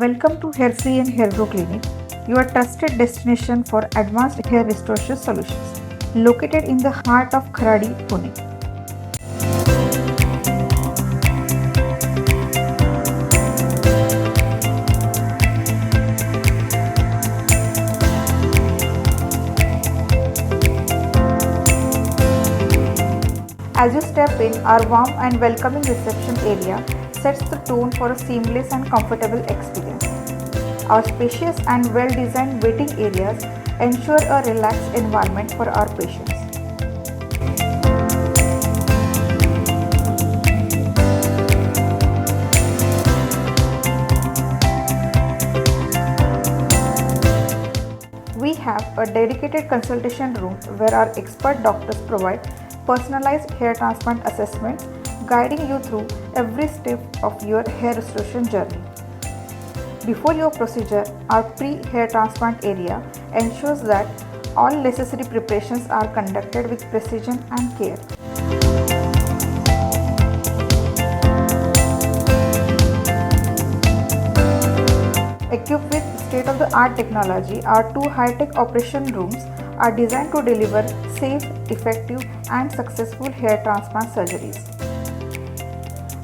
Welcome to Hairfree and Hairgrow Clinic, your trusted destination for advanced hair restoration solutions. Located in the heart of Kharadi, Pune. As you step in, our warm and welcoming reception area sets the tone for a seamless and comfortable experience. Our spacious and well-designed waiting areas ensure a relaxed environment for our patients. We have a dedicated consultation room where our expert doctors provide personalized hair transplant assessments, guiding you through every step of your hair restoration journey. Before your procedure, our pre-hair transplant area ensures that all necessary preparations are conducted with precision and care. Equipped with state-of-the-art technology, our two high-tech operation rooms are designed to deliver safe, effective and successful hair transplant surgeries.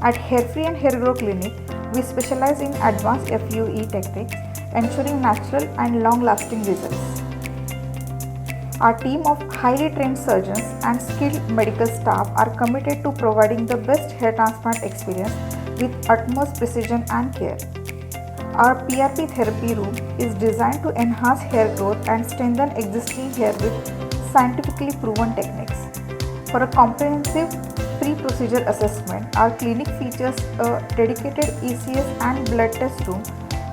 At Hairfree and Hairgrow Clinic, we specialize in advanced FUE techniques, ensuring natural and long-lasting results. Our team of highly trained surgeons and skilled medical staff are committed to providing the best hair transplant experience with utmost precision and care. Our PRP therapy room is designed to enhance hair growth and strengthen existing hair with scientifically proven techniques. For a comprehensive pre-procedure assessment, our clinic features a dedicated ECS and blood test room.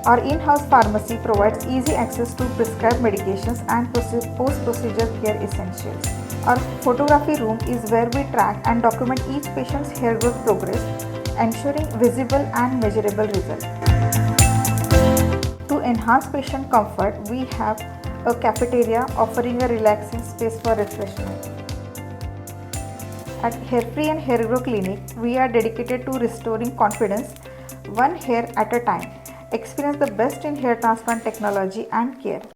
Our in-house pharmacy provides easy access to prescribed medications and post-procedure care essentials. Our photography room is where we track and document each patient's hair growth progress, ensuring visible and measurable results. To enhance patient comfort, we have a cafeteria offering a relaxing space for refreshment. At Hairfree and Hairgrow Clinic, we are dedicated to restoring confidence one hair at a time. Experience the best in hair transplant technology and care.